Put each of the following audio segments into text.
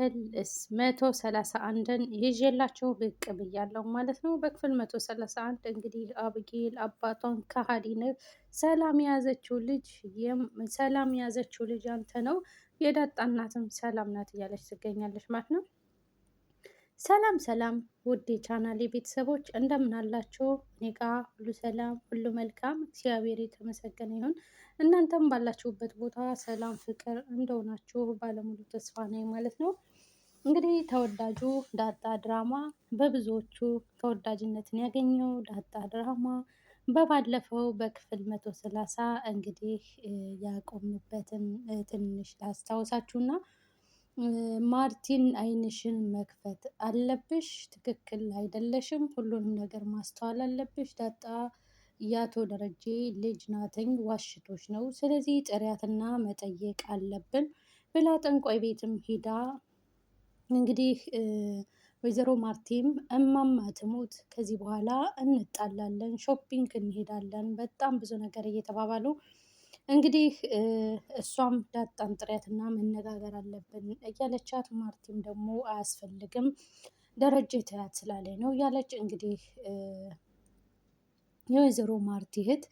ክፍል 131ን ይዤላችሁ ብቅ ብያለሁ ማለት ነው። በክፍል 131 እንግዲህ አብጌል አባቷን ከሃዲ ነህ፣ ሰላም የያዘችው ልጅ አንተ ነው፣ የዳጣ እናትም ሰላም ናት እያለች ትገኛለች ማለት ነው። ሰላም ሰላም ውድ የቻናሌ ቤተሰቦች እንደምን አላችሁ? እኔ ጋ ሁሉ ሰላም ሁሉ መልካም እግዚአብሔር የተመሰገነ ይሁን። እናንተም ባላችሁበት ቦታ ሰላም ፍቅር እንደሆናችሁ ባለሙሉ ተስፋ ነኝ ማለት ነው። እንግዲህ ተወዳጁ ዳጣ ድራማ በብዙዎቹ ተወዳጅነትን ያገኘው ዳጣ ድራማ በባለፈው በክፍል 130 እንግዲህ ያቆምንበትን ትንሽ ላስታውሳችሁና ማርቲን አይንሽን መክፈት አለብሽ፣ ትክክል አይደለሽም፣ ሁሉንም ነገር ማስተዋል አለብሽ። ዳጣ የአቶ ደረጀ ልጅ ናትኝ፣ ዋሽቶች ነው። ስለዚህ ጥሪያትና መጠየቅ አለብን ብላ ጠንቋይ ቤትም ሂዳ እንግዲህ ወይዘሮ ማርቲም እማማ ትሙት ከዚህ በኋላ እንጣላለን፣ ሾፒንግ እንሄዳለን፣ በጣም ብዙ ነገር እየተባባሉ እንግዲህ እሷም ዳጣን ጥሪያትና መነጋገር አለብን እያለቻት፣ ማርቲም ደግሞ አያስፈልግም ደረጀ ተያት ስላለኝ ነው እያለች እንግዲህ የወይዘሮ ማርቲ እህት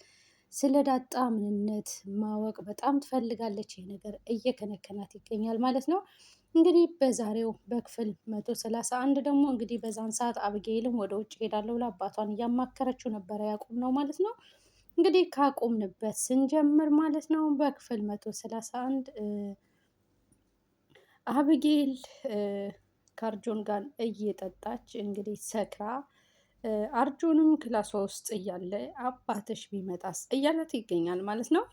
ስለ ዳጣ ምንነት ማወቅ በጣም ትፈልጋለች። ይህ ነገር እየከነከናት ይገኛል ማለት ነው። እንግዲህ በዛሬው በክፍል 131 ደግሞ እንግዲህ በዛን ሰዓት አብጌልም ወደ ውጭ ሄዳለሁ ብላ አባቷን እያማከረችው ነበረ ያቁም ነው ማለት ነው። እንግዲህ ካቆምንበት ስንጀምር ማለት ነው በክፍል 131 አብጌል ከአርጆን ጋር እየጠጣች እንግዲህ ሰክራ አርጆንም ክላሷ ውስጥ እያለ አባትሽ ቢመጣስ እያለት ይገኛል ማለት ነው።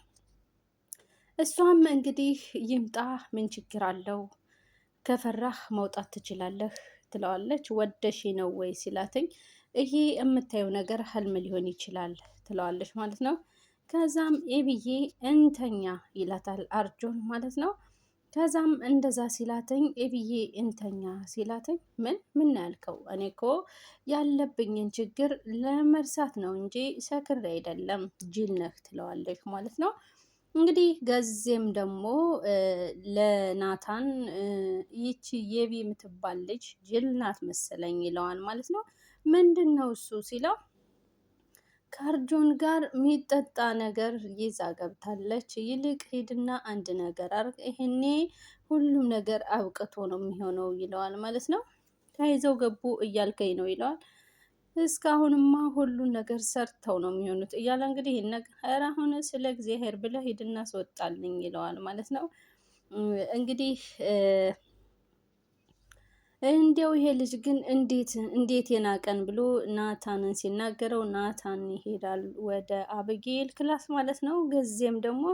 እሷም እንግዲህ ይምጣ ምን ችግር አለው፣ ከፈራህ መውጣት ትችላለህ ትለዋለች። ወደሽ ነው ወይ ሲላትኝ ይሄ የምታየው ነገር ህልም ሊሆን ይችላል ትለዋለች ማለት ነው። ከዛም ኤብዬ እንተኛ ይላታል አርጆን ማለት ነው። ከዛም እንደዛ ሲላትኝ ኤብዬ እንተኛ ሲላትኝ ምን ያልከው? እኔ እኮ ያለብኝን ችግር ለመርሳት ነው እንጂ ሰክሬ አይደለም፣ ጅል ነህ ትለዋለች ማለት ነው። እንግዲህ ገዜም ደግሞ ለናታን ይቺ የቢ የምትባል ልጅ ጅል ናት መሰለኝ ይለዋል ማለት ነው። ምንድን ነው እሱ ሲለው ከአርጆን ጋር የሚጠጣ ነገር ይዛ ገብታለች፣ ይልቅ ሂድና አንድ ነገር አርግ፣ ይሄኔ ሁሉም ነገር አብቅቶ ነው የሚሆነው ይለዋል ማለት ነው። ተያይዘው ገቡ እያልከኝ ነው ይለዋል። እስካሁንማ ሁሉን ነገር ሰርተው ነው የሚሆኑት እያለ እንግዲህ ይህን ነገር አሁን ስለ እግዚአብሔር ብለህ ሂድና አስወጣልኝ ይለዋል ማለት ነው። እንግዲህ እንዲያው ይሄ ልጅ ግን እንዴት የናቀን ብሎ ናታንን ሲናገረው ናታን ይሄዳል ወደ አብጌል ክላስ ማለት ነው። ገዜም ደግሞ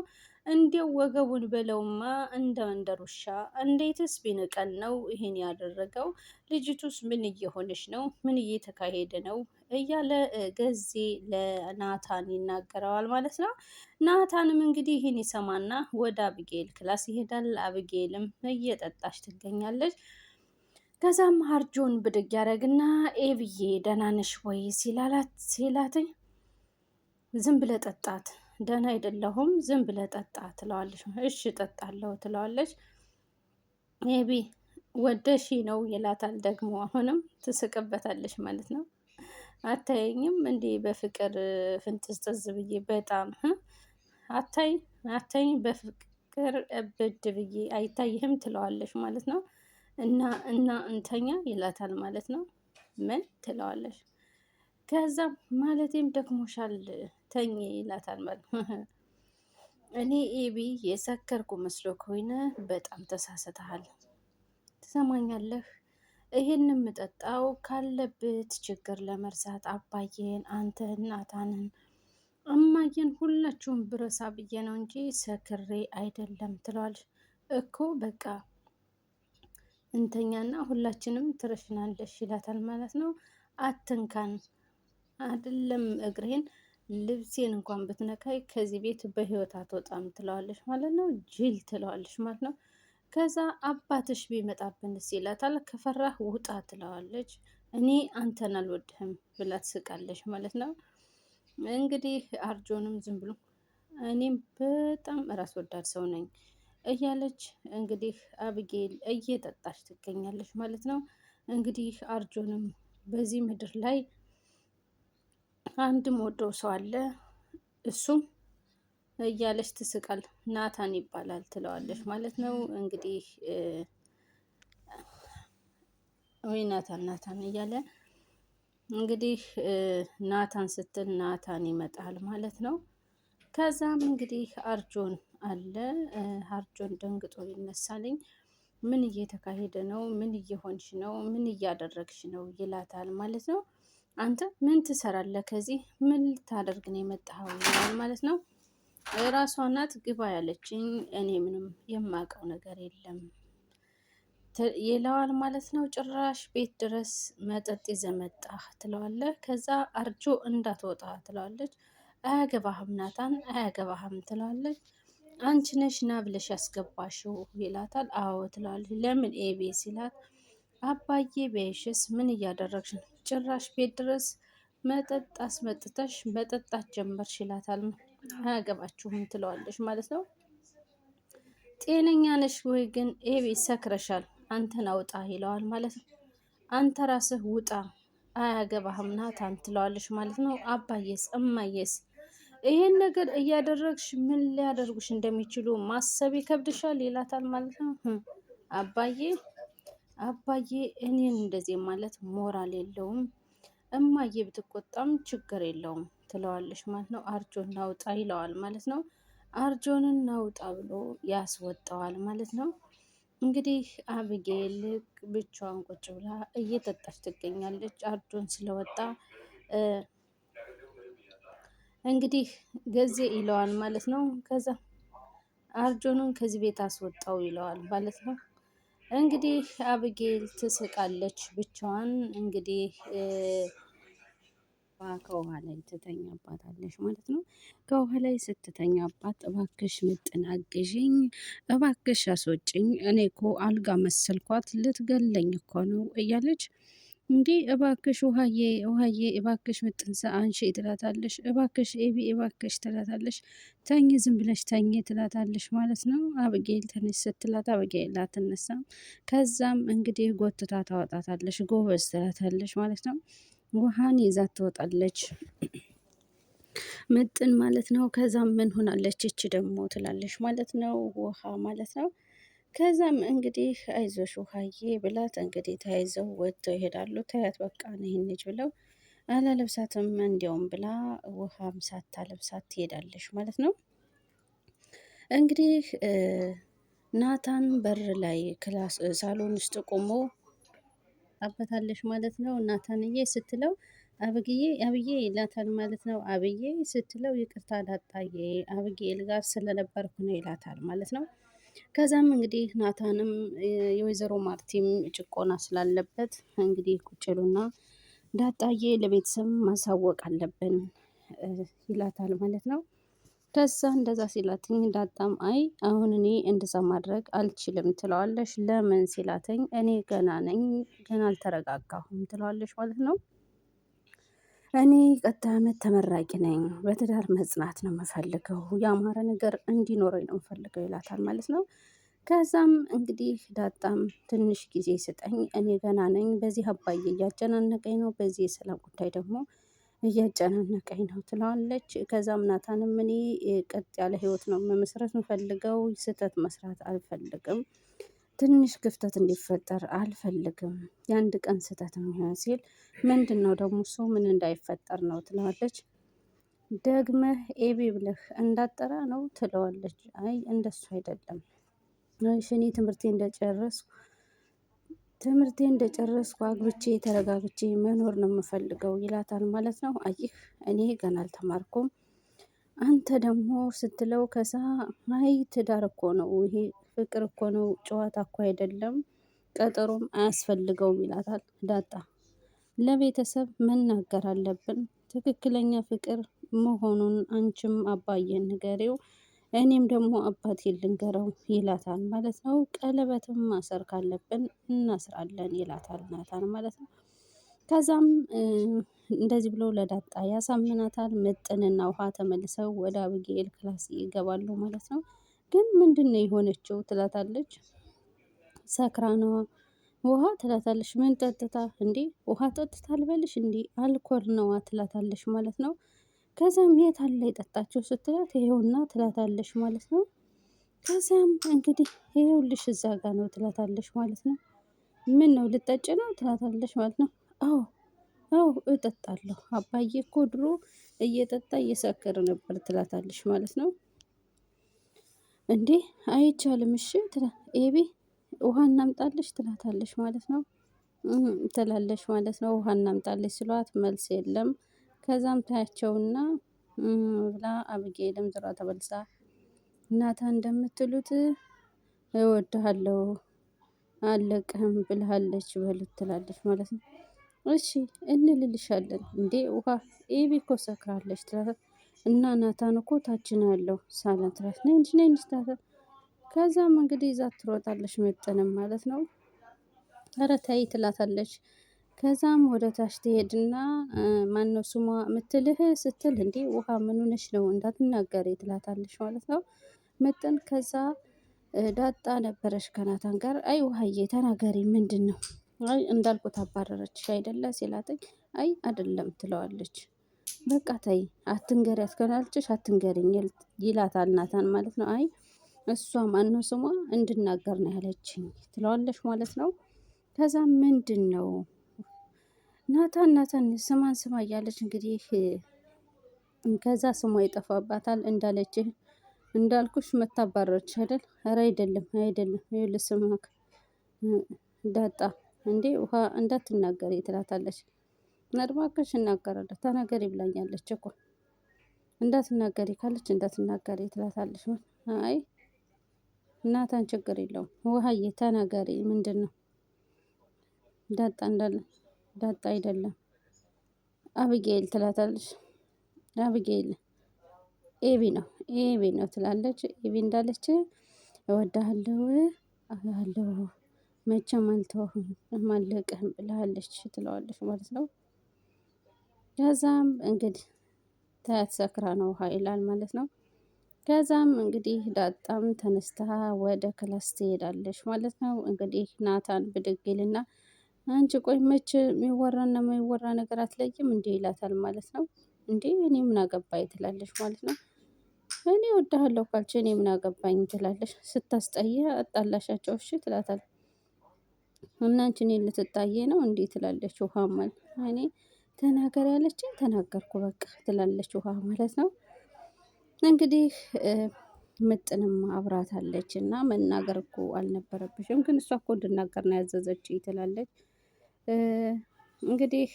እንዲያው ወገቡን በለውማ እንደ መንደር ውሻ እንዴትስ ቢንቀን ነው ይሄን ያደረገው? ልጅቱስ ምን እየሆነች ነው? ምን እየተካሄደ ነው? እያለ ገዜ ለናታን ይናገረዋል ማለት ነው። ናታንም እንግዲህ ይህን ይሰማና ወደ አብጌል ክላስ ይሄዳል። አብጌልም እየጠጣች ትገኛለች። ከዛም አርጆን ብድግ ያደረግና ኤብዬ ደህና ነሽ ወይ ሲላትኝ ዝም ብለህ ጠጣት፣ ደህና አይደለሁም ዝም ብለህ ጠጣ ትለዋለች። እሺ እጠጣለሁ ትለዋለች። ኤቢ ወደሺ ነው ይላታል። ደግሞ አሁንም ትስቅበታለች ማለት ነው። አታየኝም እንዴ በፍቅር ፍንጥዝጥዝ ብዬ በጣም አታይኝ በፍቅር እብድ ብዬ አይታይህም ትለዋለች ማለት ነው። እና እንተኛ ይላታል ማለት ነው። ምን ትለዋለች። ከዛም ማለቴም ደክሞሻል ተኝ ይላታል ማለት ነው። እኔ ኤቢ የሰከርኩ መስሎ ከሆነ በጣም ተሳስተሃል። ትሰማኛለህ? ይሄን የምጠጣው ካለበት ችግር ለመርሳት አባዬን፣ አንተን፣ ናታንን፣ እማዬን ሁላችሁም ብረሳ ብዬ ነው እንጂ ሰክሬ አይደለም ትለዋለች። እኮ በቃ እንተኛና ሁላችንም ትረሽናለሽ ይላታል ማለት ነው። አትንካን አይደለም እግሬን ልብሴን እንኳን ብትነካይ ከዚህ ቤት በህይወት አትወጣም ትለዋለች ማለት ነው። ጅል ትለዋለች ማለት ነው። ከዛ አባትሽ ቢመጣብንስ ይላታል። ከፈራህ ውጣ ትለዋለች። እኔ አንተን አልወድህም ብላ ትስቃለች ማለት ነው። እንግዲህ አርጆንም ዝም ብሎ እኔም በጣም ራስ ወዳድ ሰው ነኝ፣ እያለች እንግዲህ አብጌል እየጠጣች ትገኛለች ማለት ነው። እንግዲህ አርጆንም በዚህ ምድር ላይ አንድም ወደው ሰው አለ እሱም እያለች ትስቃል። ናታን ይባላል ትለዋለች ማለት ነው። እንግዲህ ወይ ናታን ናታን እያለ እንግዲህ ናታን ስትል ናታን ይመጣል ማለት ነው። ከዛም እንግዲህ አርጆን አለ። አርጆን ደንግጦ ይነሳልኝ። ምን እየተካሄደ ነው? ምን እየሆንሽ ነው? ምን እያደረግሽ ነው? ይላታል ማለት ነው። አንተ ምን ትሰራለህ? ከዚህ ምን ልታደርግ ነው የመጣኸው? ይላል ማለት ነው። ራሷ ናት ግባ ያለችኝ፣ እኔ ምንም የማውቀው ነገር የለም ይለዋል ማለት ነው። ጭራሽ ቤት ድረስ መጠጥ ይዘህ መጣህ ትለዋለህ። ከዛ አርጆ እንዳትወጣ ትለዋለች። አያገባህም ናታን አያገባህም ትለዋለች። አንቺ ነሽ ና ብለሽ ያስገባሽው ይላታል። አዎ ትለዋለች። ለምን ኤቤ ሲላት አባዬ ቢያይሽስ ምን እያደረግሽ ነው? ጭራሽ ቤት ድረስ መጠጥ አስመጥተሽ መጠጣት ጀመርሽ ይላታል። አያገባችሁም ትለዋለች ማለት ነው። ጤነኛ ነሽ ወይ ግን ኤቤ ሰክረሻል፣ አንተን አውጣ ይለዋል ማለት ነው። አንተ ራስህ ውጣ አያገባህም ናታን ትለዋለች ማለት ነው። አባዬስ እማዬስ ይሄን ነገር እያደረግሽ ምን ሊያደርጉሽ እንደሚችሉ ማሰብ ይከብድሻል ይላታል ማለት ነው። አባዬ አባዬ እኔን እንደዚህ ማለት ሞራል የለውም፣ እማዬ ብትቆጣም ችግር የለውም ትለዋለች ማለት ነው። አርጆን ናውጣ ይለዋል ማለት ነው። አርጆንን ናውጣ ብሎ ያስወጣዋል ማለት ነው። እንግዲህ አብጌል ብቻዋን ቁጭ ብላ እየጠጣች ትገኛለች። አርጆን ስለወጣ እንግዲህ ገዜ ይለዋል ማለት ነው። ከዛ አርጆንን ከዚህ ቤት አስወጣው ይለዋል ማለት ነው። እንግዲህ አብጌል ትስቃለች ብቻዋን። እንግዲህ ከውሃ ላይ ትተኛባታለች ማለት ነው። ከውሃ ላይ ስትተኛባት እባክሽ ምጥን አግዥኝ፣ እባክሽ አስወጭኝ፣ እኔ እኮ አልጋ መሰልኳት ልትገለኝ እኮ ነው እያለች እንዲህ እባክሽ ውሃዬ ውሃዬ እባክሽ ምጥን አንሺ ትላታለሽ። እባክሽ ኤቢ እባክሽ ትላታለሽ። ተኝ ዝም ብለሽ ተኝ ትላታለሽ ማለት ነው። አብጌል ተነሽ ስትላት አብጌል አትነሳም። ከዛም እንግዲህ ጎትታ ታወጣታለሽ። ጎበዝ ትላታለሽ ማለት ነው። ውሃን ይዛት ትወጣለች ምጥን ማለት ነው። ከዛም ምን ሆናለች እቺ ደግሞ ትላለች ማለት ነው። ውሃ ማለት ነው። ከዛም እንግዲህ አይዞሽ ውሃዬ ብላት እንግዲህ ተያይዘው ወጥተው ይሄዳሉ። ታያት በቃ ይህን ልጅ ብለው አላለብሳትም እንዲያውም ብላ ውሃም ሳታለብሳት ትሄዳለች ማለት ነው። እንግዲህ ናታን በር ላይ ክላስ ሳሎን ውስጥ ቆሞ አበታለች ማለት ነው። ናታንዬ ስትለው አብግዬ አብዬ ይላታል ማለት ነው። አብዬ ስትለው ይቅርታ ዳጣዬ አብጌል ጋር ስለነበርኩ ነው ይላታል ማለት ነው። ከዛም እንግዲህ ናታንም የወይዘሮ ማርቲም ጭቆና ስላለበት እንግዲህ ቁጭሉና ዳጣዬ ለቤተሰብ ማሳወቅ አለብን ይላታል ማለት ነው። ከዛ እንደዛ ሲላትኝ ዳጣም አይ አሁን እኔ እንደዛ ማድረግ አልችልም ትለዋለሽ። ለምን ሲላትኝ እኔ ገና ነኝ ገና አልተረጋጋሁም ትለዋለሽ ማለት ነው። እኔ ቀጣይ አመት ተመራቂ ነኝ፣ በትዳር መጽናት ነው የምፈልገው፣ ያማረ ነገር እንዲኖረኝ ነው የምፈልገው ይላታል ማለት ነው። ከዛም እንግዲህ ዳጣም ትንሽ ጊዜ ስጠኝ እኔ ገና ነኝ፣ በዚህ አባዬ እያጨናነቀኝ ነው፣ በዚህ የሰላም ጉዳይ ደግሞ እያጨናነቀኝ ነው ትለዋለች። ከዛም ናታንም እኔ ቀጥ ያለ ህይወት ነው መመስረት የምፈልገው፣ ስህተት መስራት አልፈልግም፣ ትንሽ ክፍተት እንዲፈጠር አልፈልግም፣ የአንድ ቀን ስህተት የሚሆን ሲል ምንድን ነው ደግሞ እሱ ምን እንዳይፈጠር ነው ትለዋለች። ደግመህ ኤቢ ብለህ እንዳጠራ ነው ትለዋለች። አይ እንደሱ አይደለም፣ እኔ ትምህርቴ እንደጨረስኩ አግብቼ ተረጋግቼ መኖር ነው የምፈልገው ይላታል ማለት ነው። አይህ እኔ ገና አልተማርኩም፣ አንተ ደግሞ ስትለው ከዛ አይ ትዳር እኮ ነው ይሄ ፍቅር እኮ ነው ጨዋታ እኮ አይደለም፣ ቀጠሮም አያስፈልገውም ይላታል። ዳጣ ለቤተሰብ መናገር አለብን፣ ትክክለኛ ፍቅር መሆኑን አንቺም አባዬን ንገሪው፣ እኔም ደግሞ አባቴ ልንገረው ይላታል ማለት ነው። ቀለበትም ማሰር ካለብን እናስራለን ይላታል ናታን ማለት ነው። ከዛም እንደዚህ ብሎ ለዳጣ ያሳምናታል። ምጥንና ውሃ ተመልሰው ወደ አብጌል ክላስ ይገባሉ ማለት ነው። ግን ምንድን ነው የሆነችው ትላታለች። ሰክራ ነዋ ውሃ ትላታለች። ምን ጠጥታ እንዴ? ውሃ ጠጥታ አልበልሽ እንዴ? አልኮል ነዋ ትላታለች ማለት ነው። ከዛም የት አለ የጠጣችው ስትላት ይሄውና ትላታለች ማለት ነው። ከዛም እንግዲህ ይሄውልሽ እዛ ጋ ነው ትላታለች ማለት ነው። ምን ነው ልጠጭ ነው ትላታለች ማለት ነው። አዎ አዎ እጠጣለሁ አባዬ እኮ ድሮ እየጠጣ እየሰከረ ነበር ትላታለች ማለት ነው። እንዴ አይቻልም እሺ ኤቢ ውሃ እናምጣልሽ ትላታለች ማለት ነው። ትላለች ማለት ነው። ውሃ እናምጣልሽ ስሏት መልስ የለም። ከዛም ታያቸውና ብላ አብጌልም ዙራ ተመልሳ ናታን እንደምትሉት እወድሃለሁ አለቅህም ብልሃለች በሉት ትላለች ማለት ነው። እሺ እንልልሻለን እንዴ ውሃ ኤቢ እኮ ሰክራለች ትላለች። እና ናታን እኮ ታች ነው ያለው ሳሎን ትላለች። ነይ እንጂ ነይ እንጂ ትላታለች። ከዛም እንግዲህ ይዛት ትሮጣለች ምጥንም ማለት ነው። ኧረ ተይ ትላታለች። ከዛም ወደ ታች ትሄድና ማነው ስሟ ምትልህ ስትል እንዴ ውሃ ምን ሆነሽ ነው እንዳትናገሪ ትላታለች ማለት ነው። ምጥን ከዛ ዳጣ ነበረች ከናታን ጋር አይ ውሃዬ ተናገሪ ምንድነው? አይ እንዳልኩት አባረረችሽ አይደለ ሲላትኝ አይ አይደለም ትለዋለች። በቃ ተይ አትንገሪያት ካላለችሽ አትንገሪኝ ይላታል ናታን ማለት ነው። አይ እሷ ማነው ስሟ እንድናገር ነው ያለችኝ ትለዋለች ማለት ነው። ከዛ ምንድነው? ናታን ስማን ስማ እያለች እንግዲህ ከዛ ስሟ ይጠፋባታል። እንዳለችህ እንዳልኩሽ መታባረች አይደል? ኧረ አይደለም አይደለም ይኸውልሽ ስማክ ዳጣ እንዴ ውሃ እንዳትናገሪ ትላታለች። እባክሽ እናገራለሁ ተናገሪ ብላኛለች እኮ እንዳትናገሪ ካለች እንዳትናገሪ ትላታለች። አይ ናታን ችግር የለውም ውሃዬ ተናገሪ ምንድነው? ዳጣ እንዳለ ዳጣ አይደለም አብጌል ትላታለች። አብጌል ኤቢ ነው ኤቢ ነው ትላለች። ኤቢ እንዳለች እወድሃለሁ አለሁ መቼም አልተውህም አልለቅህም ብላለች ትለዋለች ማለት ነው። ከዛም እንግዲህ ታያት ሰክራ ነው ውሃ ይላል ማለት ነው። ከዛም እንግዲህ ዳጣም ተነስታ ወደ ክላስ ትሄዳለች ማለት ነው። እንግዲህ ናታን ብድግ ይልና አንቺ ቆይ መቼ የሚወራና የማይወራ ነገር አትለይም እንዴ ይላታል ማለት ነው። እንዴ እኔ ምን አገባኝ ትላለች ማለት ነው። እኔ እወድሃለሁ ካልሽ እኔ ምን አገባኝ ትላለች። ስታስጠይ አጣላሻቸው እሺ ትላታለች። እና አንቺ እኔን ልትጣይ ነው እንዴ ትላለች። ውሃ ማለት እኔ ተናገር ያለችኝ ተናገርኩ በቃ ትላለች ውሃ ማለት ነው። እንግዲህ ምጥንም አብራታለች እና መናገር እኮ አልነበረብሽም ግን እሷ እኮ እንድናገር ነው ያዘዘችኝ ትላለች። እንግዲህ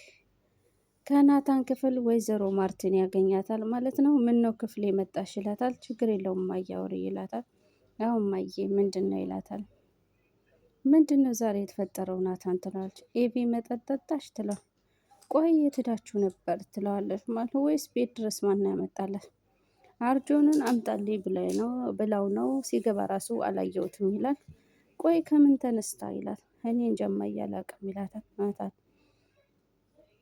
ከናታን ክፍል ወይዘሮ ማርቲን ያገኛታል ማለት ነው። ምን ነው ክፍል የመጣሽ ይላታል። ችግር የለውም እማዬ አውሪ ይላታል። ያው እማዬ ምንድን ነው ይላታል። ምንድን ነው ዛሬ የተፈጠረው ናታን ትላለች። ኤቢ መጠጥ ጠጣሽ ትለው። ቆይ የት ሄዳችሁ ነበር ትለዋለች ማለት ነው። ወይስ ቤት ድረስ ማን ያመጣላት? አርጆንን አምጣልኝ ብላው ነው ሲገባ ራሱ አላየሁትም ይላል። ቆይ ከምን ተነስታ ይላል። እኔ እንጃ እማዬ አላውቅም ይላታል ናታን።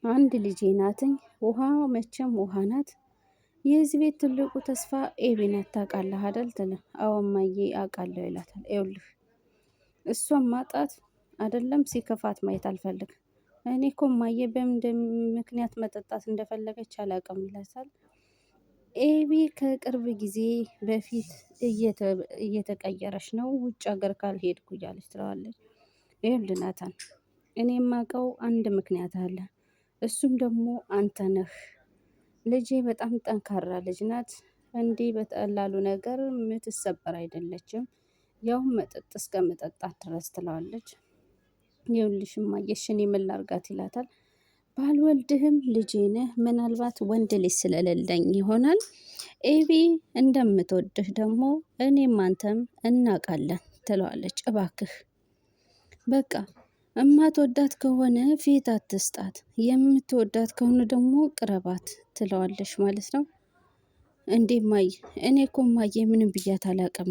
አንድ ልጄ ናትኝ ውሃ መቼም ውሃ ናት። የዚህ ቤት ትልቁ ተስፋ ኤቢ ናት ታውቃለህ አይደል ትለው። አዎ እማዬ አውቃለሁ ይላታል። ይኸውልህ እሷን ማጣት አይደለም ሲከፋት ማየት አልፈልግም። እኔ እኮ እማዬ በምን ምክንያት መጠጣት እንደፈለገች አላውቅም ይላታል። ኤቢ ከቅርብ ጊዜ በፊት እየተቀየረች ነው ውጭ ሀገር ካልሄድኩ እያለች ትለዋለች። ይኸውልህ ናታን እኔ የማውቀው አንድ ምክንያት አለ። እሱም ደግሞ አንተ ነህ። ልጄ በጣም ጠንካራ ልጅ ናት። እንዲህ በቀላሉ ነገር የምትሰበር አይደለችም። ያው መጠጥ እስከ መጠጣት ድረስ ትለዋለች። ይኸውልሽ እማዬ እሺ እኔ ምን ላድርጋት ይላታል። ባልወልድህም ልጄ ነህ። ምናልባት ወንድ ልጅ ስለሌለኝ ይሆናል። ኤቢ እንደምትወድህ ደግሞ እኔም አንተም እናውቃለን ትለዋለች። እባክህ በቃ እማትወዳት ከሆነ ፊት አትስጣት፣ የምትወዳት ከሆነ ደግሞ ቅረባት ትለዋለች ማለት ነው። እንዴ እማዬ እኔ እኮ እማዬ ምንም ብያት አላውቅም።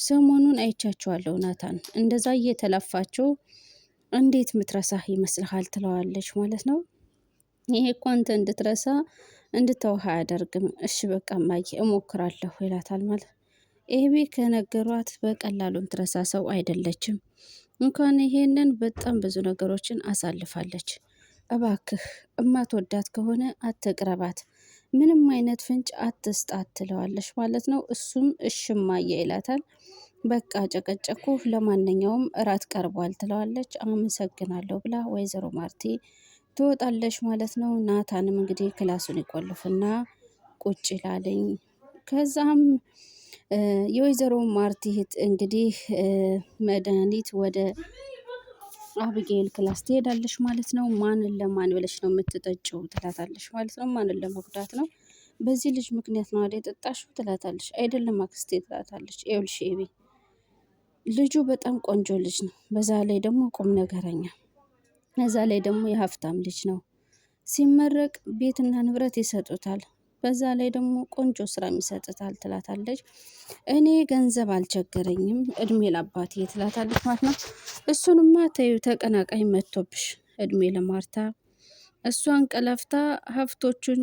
ሰሞኑን አይቻቸዋለሁ ናታን እንደዛ እየተላፋቸው እንዴት ምትረሳህ ይመስልሃል ትለዋለች ማለት ነው። ይሄ እኮ አንተ እንድትረሳ እንድተውህ አያደርግም። እሺ በቃ እማዬ እሞክራለሁ ይላታል ማለት ኤቢ ከነገሯት በቀላሉን ትረሳ ሰው አይደለችም። እንኳን ይሄንን በጣም ብዙ ነገሮችን አሳልፋለች። እባክህ እማትወዳት ከሆነ አትቅረባት፣ ምንም አይነት ፍንጭ አትስጣት ትለዋለች ማለት ነው። እሱም እሽማየ ይላታል። በቃ ጨቀጨኩ፣ ለማንኛውም እራት ቀርቧል ትለዋለች። አመሰግናለሁ ብላ ወይዘሮ ማርቲ ትወጣለች ማለት ነው። ናታንም እንግዲህ ክላሱን ይቆልፍና ቁጭ ይላለኝ። ከዛም የወይዘሮ ማርቲ እህት እንግዲህ መድኃኒት ወደ አብጌል ክላስ ትሄዳለች ማለት ነው። ማንን ለማን ብለሽ ነው የምትጠጪው ትላታለች ማለት ነው። ማንን ለመጉዳት ነው? በዚህ ልጅ ምክንያት ነው አይደል የጠጣሽው ትላታለች። አይደለም አክስቴ ትላታለች። ይኸውልሽ ኤቢ ልጁ በጣም ቆንጆ ልጅ ነው። በዛ ላይ ደግሞ ቁም ነገረኛ፣ በዛ ላይ ደግሞ የሀብታም ልጅ ነው። ሲመረቅ ቤትና ንብረት ይሰጡታል። በዛ ላይ ደግሞ ቆንጆ ስራ ይሰጡታል ትላታለች። እኔ ገንዘብ አልቸገረኝም እድሜ ለአባቴ ትላታለች ማለት ነው። እሱንማ ተዩ ተቀናቃኝ መጥቶብሽ እድሜ ለማርታ እሷን ቀለፍታ ሀብቶቹን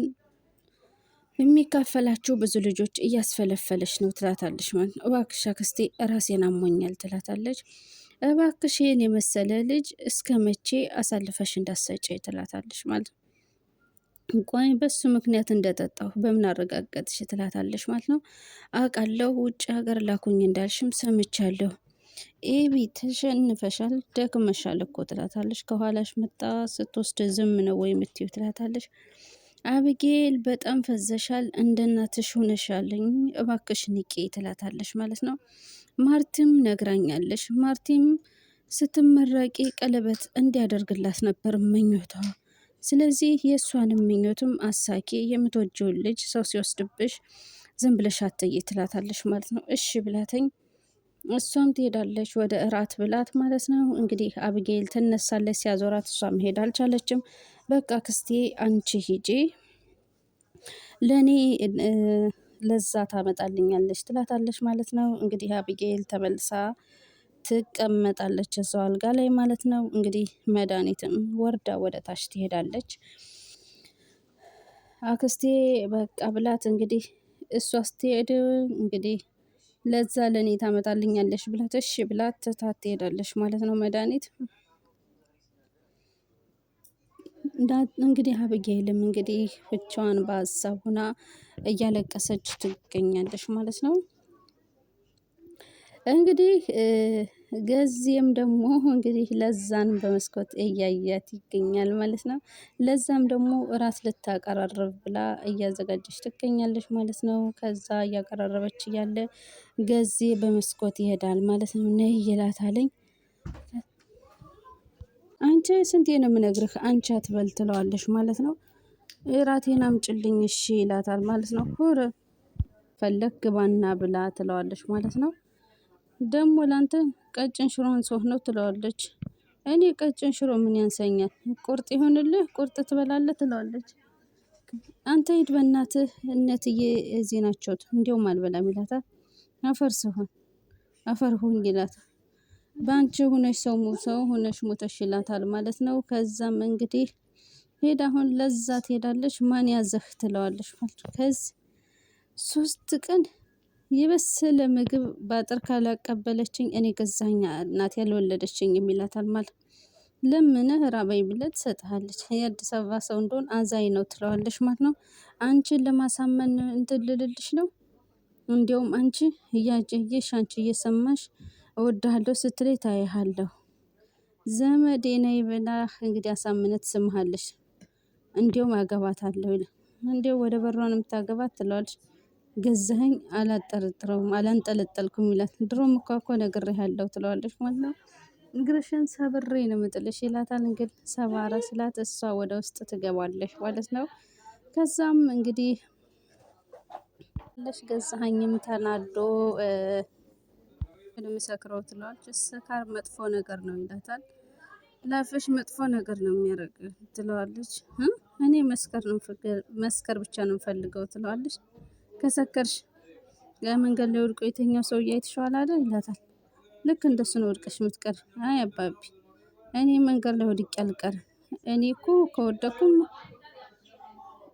የሚካፈላቸው ብዙ ልጆች እያስፈለፈለች ነው ትላታለች ማለት ነው። እባክሽ አክስቴ ራሴን አሞኛል ትላታለች። እባክሽ ይህን የመሰለ ልጅ እስከ መቼ አሳልፈሽ እንዳሰጪ ትላታለች ማለት ነው። ቆይ በሱ ምክንያት እንደጠጣሁ በምን አረጋገጥሽ ትላታለች ማለት ነው። አውቃለሁ ውጭ ሀገር ላኩኝ እንዳልሽም ሰምቻለሁ። ኤቢ ተሸንፈሻል፣ ደክመሻል እኮ ትላታለች። ከኋላሽ መጣ ስትወስድ ዝም ነው ወይ የምትይው ትላታለች። አብጌል በጣም ፈዘሻል፣ እንደ እናትሽ ሆነሻልኝ፣ እባክሽ ንቂ ትላታለች ማለት ነው። ማርቲም ነግራኛለች። ማርቲም ስትመረቂ ቀለበት እንዲያደርግላት ነበር ምኞቷ። ስለዚህ የእሷንም ምኞትም አሳኪ፣ የምትወጂውን ልጅ ሰው ሲወስድብሽ ዝም ብለሽ አትይ ትላታለች ማለት ነው። እሺ ብላተኝ እሷም ትሄዳለች ወደ እራት ብላት ማለት ነው። እንግዲህ አብጌል ትነሳለች፣ ሲያዞራት እሷ መሄድ አልቻለችም። በቃ ክስቴ አንቺ ሂጂ ለእኔ ለዛ ታመጣልኛለች ትላታለች ማለት ነው። እንግዲህ አብጌል ተመልሳ ትቀመጣለች እዛው አልጋ ላይ ማለት ነው። እንግዲህ መድኃኒትም ወርዳ ወደ ታች ትሄዳለች። አክስቴ በቃ ብላት እንግዲህ እሷ ስትሄድ እንግዲህ ለዛ ለእኔ ታመጣልኛለች ብላት እሺ ብላት ትታት ትሄዳለች ማለት ነው። መድኃኒት እንግዲህ አብጌልም እንግዲህ ብቻዋን በሀሳብ ሆና እያለቀሰች ትገኛለች ማለት ነው። እንግዲህ ገዚም ደግሞ እንግዲህ ለዛን በመስኮት እያያት ይገኛል ማለት ነው። ለዛም ደግሞ እራት ልታቀራርብ ብላ እያዘጋጀች ትገኛለች ማለት ነው። ከዛ እያቀራረበች እያለ ገዜ በመስኮት ይሄዳል ማለት ነው። ነይ ይላታለኝ። አንቺ ስንቴ ነው የምነግርህ አንቺ አትበል ትለዋለች ማለት ነው። እራቴን አምጭልኝ እሺ ይላታል ማለት ነው። ሆረ ፈለግ ግባና ብላ ትለዋለች ማለት ነው። ደግሞ ላንተ ቀጭን ሽሮን ሶህ ነው ትለዋለች። እኔ ቀጭን ሽሮ ምን ያንሰኛል? ቁርጥ ይሆንልህ ቁርጥ ትበላለህ ትለዋለች። አንተ ሂድ በእናትህ እነትዬ እዚህ ናቸው እንዲያውም አልበላም ይላታል። አፈር ስሆን አፈር ሁኝ ይላታል። በአንቺ ሁነሽ ሰው ሁነሽ ሞተሽ ይላታል ማለት ነው። ከዛም እንግዲህ ሄዳ አሁን ለዛ ትሄዳለች። ማን ያዘህ ትለዋለች ማለት ነው። ከዚህ 3 ቀን የበሰለ ምግብ በአጥር ካላቀበለችኝ እኔ ገዛኝ እናት ያልወለደችኝ የሚላታል ማለት ለምነህ ራበኝ ብለህ ትሰጥሃለች። የአዲስ አበባ ሰው እንደሆን አዛኝ ነው ትለዋለች ማለት ነው። አንቺን ለማሳመን እንትን ልልልሽ ነው። እንዲያውም አንቺ እያጀየሽ አንቺ እየሰማሽ እወድሃለሁ ስትለኝ ታይሃለሁ። ዘመዴ ነይ ብላ እንግዲህ አሳምነህ ትስምሃለች። እንዲያውም አገባታለሁ ይላል። እንዲያው ወደ በሯን የምታገባት ትለዋለች። ገዛኸኝ አላጠረጥረውም አላንጠለጠልኩም ይላት። ድሮም እኮ ነግሬሃለሁ ትለዋለች ማለት ነው። እግርሽን ሰብሬ ነው የምጥልሽ ይላታል። እንግዲህ ሰባራ ስላት እሷ ወደ ውስጥ ትገባለች ማለት ነው። ከዛም እንግዲህ ገዛኸኝም ተናዶ የምሰክረው ትለዋለች። ስካር መጥፎ ነገር ነው ይላታል። ላፍሽ መጥፎ ነገር ነው የሚያደርግ ትለዋለች። እኔ መስከር ብቻ ነው የምፈልገው ትለዋለች። ከሰከርሽ መንገድ ላይ ወድቆ የተኛው ሰውዬ አይተሽዋል አይደል ይላታል። ልክ እንደሱ ነው ወድቀሽ የምትቀር። አይ አባቢ እኔ መንገድ ላይ ወድቄ አልቀርም። እኔ እኮ ከወደኩም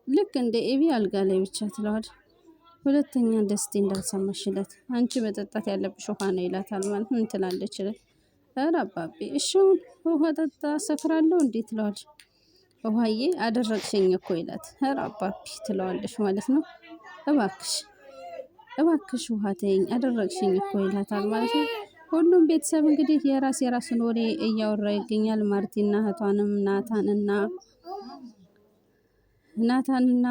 ልክ እንደ ኤቢ አልጋ ላይ ብቻ ትለዋለች። ሁለተኛ ደስቴ እንዳልሰማሽለት አንቺ መጠጣት ያለብሽ ውሃ ነው ይላታል። ማለት ምን ትላለች? ኧረ አባቤ እሺውን ውሃ ጠጣ ሰክራለሁ እንዴት ትለዋለች። ውሃዬ አደረግሽኝ እኮ ይላት። ኧረ አባቢ ትለዋለች ማለት ነው። እባክሽ እባክሽ ውሃ ተይኝ አደረግሽኝ እኮ ይላታል ማለት ነው። ሁሉም ቤተሰብ እንግዲህ የራሱን ወሬ እያወራ ይገኛል። ማርቲና እህቷንም ናታንና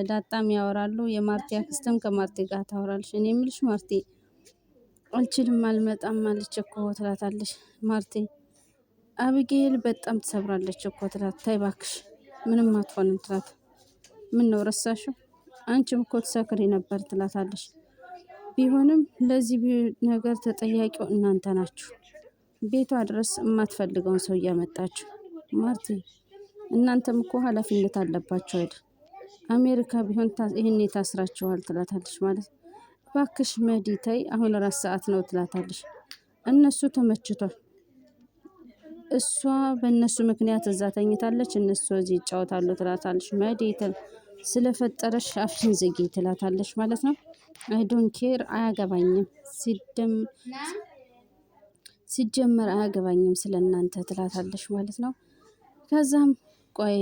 ዳጣም ያወራሉ። የማርቲ አክስትም ከማርቲ ጋር ታወራለች። እኔ የምልሽ ማርቲ አልችልም አልመጣም አለች እኮ ትላታለች። ማርቲ አብጌል በጣም ትሰብራለች እኮ ትላት። ተይ እባክሽ ምንም አትሆንም ትላት። ምን ነው ረሳሽው? አንቺም እኮ ትሰክሪ ነበር ትላታለች። ቢሆንም ለዚህ ነገር ተጠያቂው እናንተ ናችሁ። ቤቷ ድረስ የማትፈልገውን ሰው እያመጣችሁ። ማርቲ እናንተም እኮ ኃላፊነት አለባችሁ አይደል? አሜሪካ ቢሆን ይህን ታስራችኋል ትላታለች። ማለት እባክሽ መዲ ተይ አሁን ራስ ሰዓት ነው ትላታለች። እነሱ ተመችቷል። እሷ በእነሱ ምክንያት እዛ ተኝታለች፣ እነሱ እዚህ ይጫወታሉ ትላታለች። መዲ ስለፈጠረሽ አፍሽን ዝጊ ትላታለች ማለት ነው። አይ ዶንት ኬር አያገባኝም፣ ሲጀመር አያገባኝም ስለእናንተ ትላታለች ማለት ነው። ከዛም ቆይ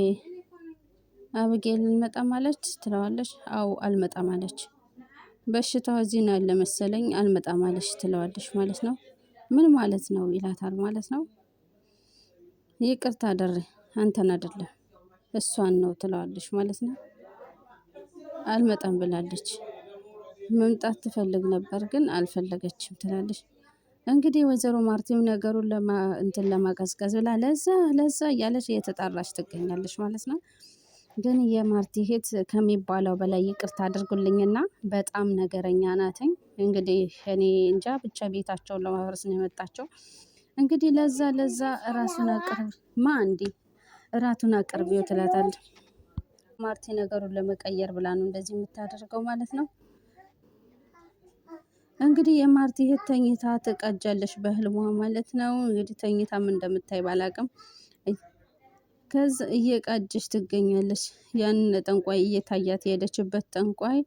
አብጌል አልመጣም አለች ትለዋለች። አው አልመጣም አለች፣ በሽታው እዚህ ነው ያለ መሰለኝ አልመጣም አለች ትለዋለች ማለት ነው። ምን ማለት ነው ይላታል ማለት ነው። ይቅርታ አደረ አንተን አይደለም እሷን ነው ትለዋለች ማለት ነው። አልመጣም ብላለች፣ መምጣት ትፈልግ ነበር ግን አልፈለገችም ትላለች። እንግዲህ ወይዘሮ ማርቲም ነገሩን ለማቀዝቀዝ ብላ ለዛ እያለች እየተጣራች ትገኛለች ማለት ነው። ግን የማርቲ እህት ከሚባለው በላይ ይቅርታ አድርጉልኝና በጣም ነገረኛ ናትኝ። እንግዲህ እኔ እንጃ ብቻ ቤታቸውን ለማፍረስ ነው የመጣቸው። እንግዲህ ለዛ ራሱን አቅርብ እራቱን አቅርቢው ትላታለች። ማርቲ ነገሩን ለመቀየር ብላ ነው እንደዚህ የምታደርገው ማለት ነው። እንግዲህ የማርቲ እህት ተኝታ ትቃጃለች በህልሟ ማለት ነው። እንግዲህ ተኝታም እንደምታይ ባላቅም ከዛ እየቃጀች ትገኛለች። ያንን ጠንቋይ እየታያት የሄደችበት ጠንቋይ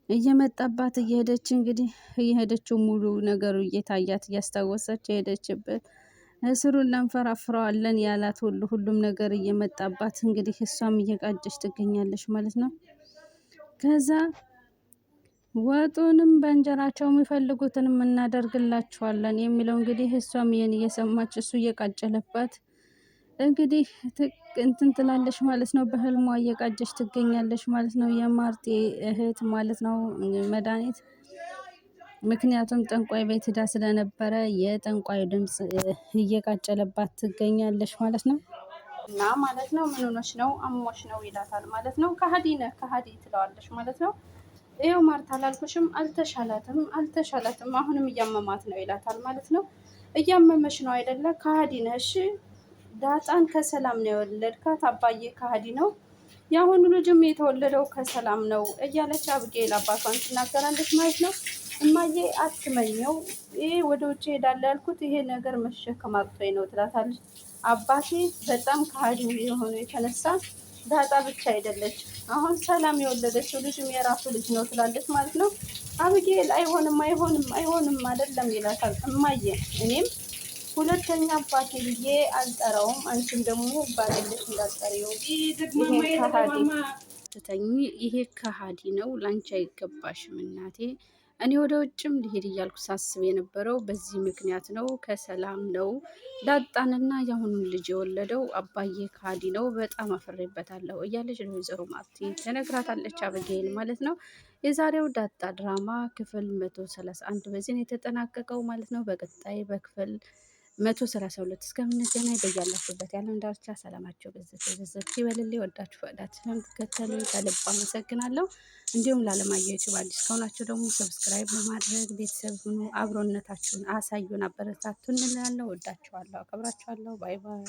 እየመጣባት እየሄደች እንግዲህ እየሄደችው ሙሉ ነገሩ እየታያት እያስታወሰች የሄደችበት እስሩን ለንፈራፍረዋለን ያላት ሁሉም ነገር እየመጣባት እንግዲህ እሷም እየቃጀች ትገኛለች ማለት ነው። ከዛ ወጡንም በእንጀራቸው የሚፈልጉትንም እናደርግላቸዋለን የሚለው እንግዲህ እሷም ይሄን እየሰማች እሱ እየቃጨለባት እንግዲህ እንትን ትላለች ማለት ነው። በህልሟ እየቃጀች ትገኛለች ማለት ነው። የማርቲ እህት ማለት ነው መድኃኒት ምክንያቱም ጠንቋይ ቤት ሄዳ ስለነበረ የጠንቋይ ድምፅ እየቃጨለባት ትገኛለች ማለት ነው። እና ማለት ነው ምን ሆነሽ ነው አሞሽ ነው ይላታል ማለት ነው። ከሀዲ ነህ ከሀዲ ትለዋለች ማለት ነው። ይኸው ማርታ አላልኩሽም አልተሻላትም አሁንም እያመማት ነው ይላታል ማለት ነው። እያመመሽ ነው አይደለ? ከሀዲ ነህ እሺ። ዳጣን ከሰላም ነው የወለድካት፣ አባዬ ከሀዲ ነው፣ የአሁኑ ልጅም የተወለደው ከሰላም ነው እያለች አብጌል አባቷን ትናገራለች ማለት ነው። እማዬ አትመኘው፣ ይሄ ወደ ውጭ ሄዳለ ያልኩት ይሄ ነገር መሸከም አቅቶኝ ነው ትላታለች። አባቴ በጣም ከሀዲ የሆኑ የተነሳ ዳጣ ብቻ አይደለች አሁን ሰላም የወለደችው ልጅም የራሱ ልጅ ነው ትላለች ማለት ነው። አብጌል አይሆንም አይደለም ይላታል። እማዬ እኔም ሁለተኛ አባቴ ብዬ አልጠራውም፣ አንቺም ደግሞ ባለልሽ እንዳትጠሪው። ይሄ ከሀዲ ነው፣ ላንቺ አይገባሽም እናቴ። እኔ ወደ ውጭም ልሄድ እያልኩ ሳስብ የነበረው በዚህ ምክንያት ነው። ከሰላም ነው ዳጣንና የአሁኑን ልጅ የወለደው አባዬ ከሀዲ ነው፣ በጣም አፍሬበታለሁ እያለች ለወይዘሮ ማርቲ ተነግራታለች አብጌል ማለት ነው። የዛሬው ዳጣ ድራማ ክፍል 131 በዚህ ነው የተጠናቀቀው ማለት ነው። በቀጣይ በክፍል 132 እስከምንገናኝ በያላችሁበት ያለም ዳርቻ ሰላማቸው በዘት ይበልልኝ። ወዳችሁ ፈቅዳችሁ ስለምትከተሉ ከልብ አመሰግናለሁ። እንዲሁም ለአለማየሁ ዩቲዩብ አዲስ ከሆናችሁ ደግሞ ሰብስክራይብ በማድረግ ቤተሰብ ሁኑ፣ አብሮነታችሁን አሳዩን፣ አበረታቱን እንላለን። ወዳችኋለሁ፣ አከብራችኋለሁ። ባይ ባይ።